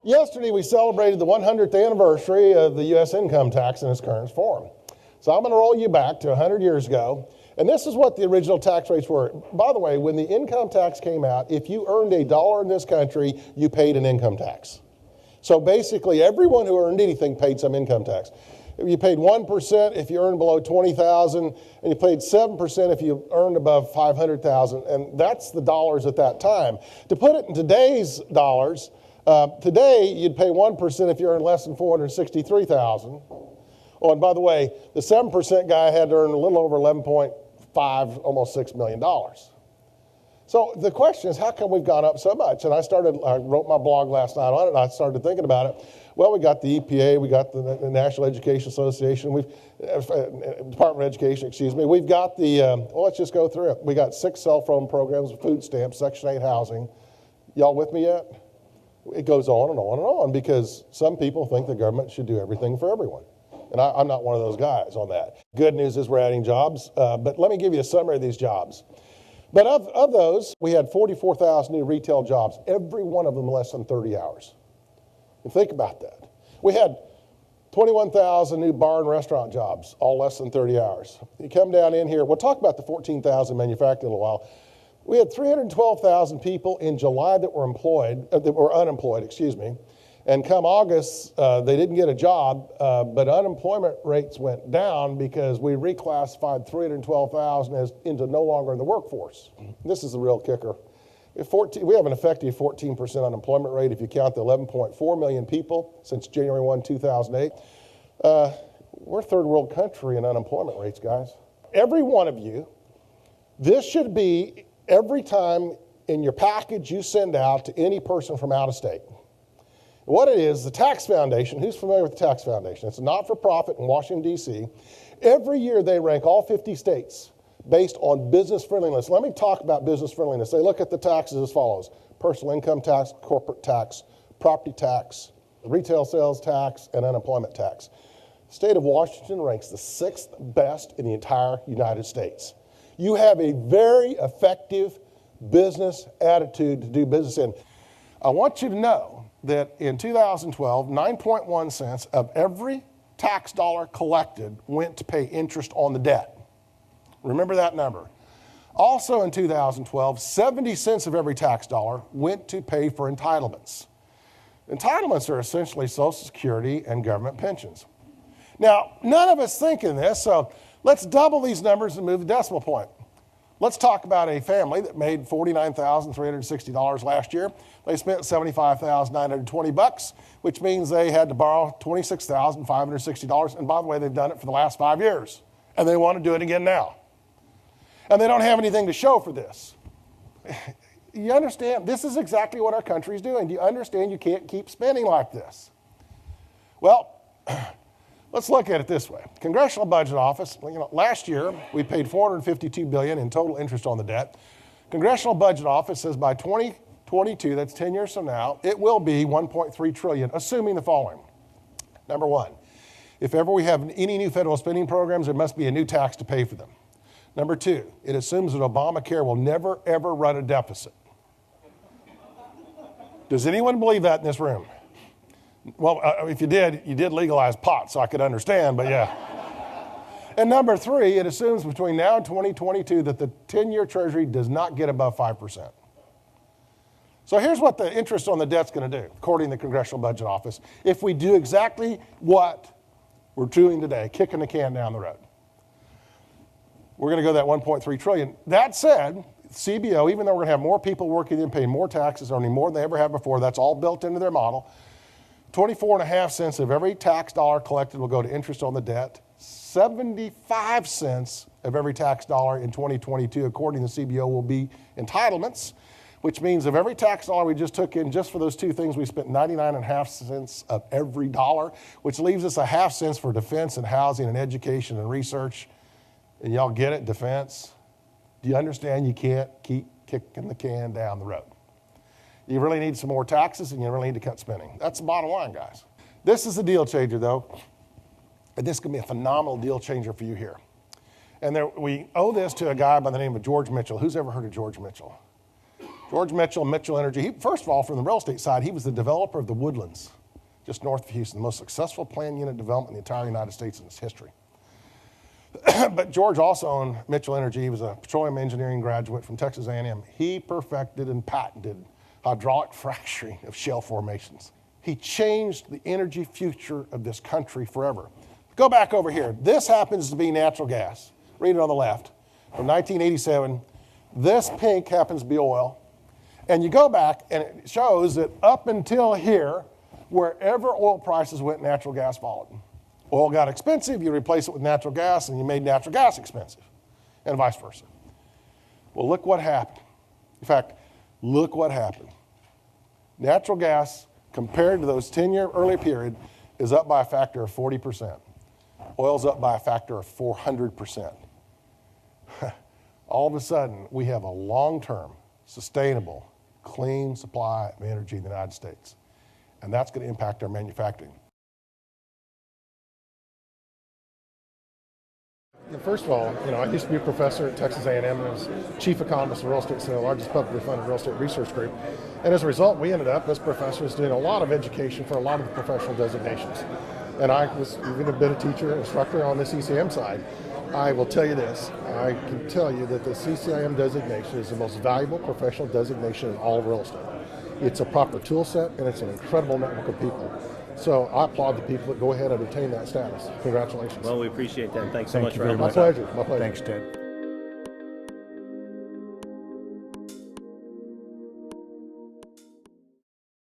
Yesterday, we celebrated the 100th anniversary of the U.S. income tax in its current form. So I'm going to roll you back to 100 years ago, and this is what the original tax rates were. By the way, when the income tax came out, if you earned $1 in this country, you paid an income tax. So basically, everyone who earned anything paid some income tax. You paid 1% if you earned below $20,000, and you paid 7% if you earned above $500,000, and that's the dollars at that time. To put it in today's dollars, today, you'd pay 1% if you earn less than $463,000. Oh, and by the way, the 7% guy had to earn a little over $11.5, almost $6 million. So the question is, how come we've gone up so much? And I wrote my blog last night on it, and I started thinking about it. Well, we got the EPA, we got the National Education Association, Department of Education, excuse me. We've got let's just go through it. We got 6 cell phone programs, food stamps, Section 8 housing. Y'all with me yet? It goes on and on and on because some people think the government should do everything for everyone. And I'm not one of those guys on that. Good news is we're adding jobs, but let me give you a summary of these jobs. But of those, we had 44,000 new retail jobs, every one of them less than 30 hours. And think about that. We had 21,000 new bar and restaurant jobs, all less than 30 hours. You come down in here, we'll talk about the 14,000 manufacturing in a while. We had 312,000 people in July that were unemployed, excuse me. And come August, they didn't get a job, but unemployment rates went down because we reclassified 312,000 into no longer in the workforce. This is the real kicker. We have an effective 14% unemployment rate if you count the 11.4 million people since January 1, 2008. We're a third world country in unemployment rates, guys. Every one of you, this should be every time in your package you send out to any person from out of state. What it is, the Tax Foundation, who's familiar with the Tax Foundation? It's a not-for-profit in Washington, D.C. Every year they rank all 50 states based on business friendliness. Let me talk about business friendliness. They look at the taxes as follows: personal income tax, corporate tax, property tax, retail sales tax, and unemployment tax. The state of Washington ranks the 6th best in the entire United States. You have a very effective business attitude to do business in. I want you to know that in 2012, 9.1 cents of every tax dollar collected went to pay interest on the debt. Remember that number. Also in 2012, 70 cents of every tax dollar went to pay for entitlements. Entitlements are essentially Social Security and government pensions. Now, none of us think in this, so let's double these numbers and move the decimal point. Let's talk about a family that made $49,360 last year. They spent $75,920, which means they had to borrow $26,560. And by the way, they've done it for the last 5 years, and they want to do it again now. And they don't have anything to show for this. You understand? This is exactly what our country is doing. Do you understand you can't keep spending like this? Well, let's look at it this way. Congressional Budget Office, last year we paid $452 billion in total interest on the debt. Congressional Budget Office says by 2022, that's 10 years from now, it will be $1.3 trillion, assuming the following. Number one, if ever we have any new federal spending programs, there must be a new tax to pay for them. Number two, it assumes that Obamacare will never, ever run a deficit. Does anyone believe that in this room? Well, if you did legalize pot, so I could understand, but yeah. And number three, it assumes between now and 2022 that the 10-year Treasury does not get above 5%. So here's what the interest on the debt's going to do, according to the Congressional Budget Office, if we do exactly what we're doing today, kicking the can down the road. We're going to go that $1.3 trillion. That said, CBO, even though we're going to have more people working and paying more taxes, earning more than they ever have before, that's all built into their model. 24.5 cents of every tax dollar collected will go to interest on the debt. 75 cents of every tax dollar in 2022, according to CBO, will be entitlements, which means of every tax dollar we just took in just for those two things, we spent 99.5 cents of every dollar, which leaves us 0.5 cents for defense and housing and education and research. And y'all get it, defense? Do you understand you can't keep kicking the can down the road? You really need some more taxes, and you really need to cut spending. That's the bottom line, guys. This is a deal changer, though, and this can be a phenomenal deal changer for you here. And we owe this to a guy by the name of George Mitchell. Who's ever heard of George Mitchell? George Mitchell, Mitchell Energy. First of all, from the real estate side, he was the developer of the Woodlands, just north of Houston, the most successful planned unit development in the entire United States in its history. But George also owned Mitchell Energy. He was a petroleum engineering graduate from Texas A&M. He perfected and patented hydraulic fracturing of shale formations. He changed the energy future of this country forever. Go back over here. This happens to be natural gas. Read it on the left. From 1987, this pink happens to be oil. And you go back, and it shows that up until here, wherever oil prices went, natural gas followed. Oil got expensive, you replace it with natural gas, and you made natural gas expensive, and vice versa. Well, look what happened. In fact, look what happened. Natural gas, compared to those 10-year earlier period, is up by a factor of 40%. Oil's up by a factor of 400%. All of a sudden, we have a long-term, sustainable, clean supply of energy in the United States. And that's going to impact our manufacturing. First of all, I used to be a professor at Texas A&M, and I was chief economist of real estate, so the largest publicly funded real estate research group. And as a result, we ended up as professors doing a lot of education for a lot of the professional designations. And I was even a bit of teacher, instructor on the CCIM side. I will tell you this, I can tell you that the CCIM designation is the most valuable professional designation in all of real estate. It's a proper tool set, and it's an incredible network of people. So I applaud the people that go ahead and obtain that status. Congratulations. Well, we appreciate that. Thanks so much for having us. My pleasure. My pleasure. Thanks, Ted.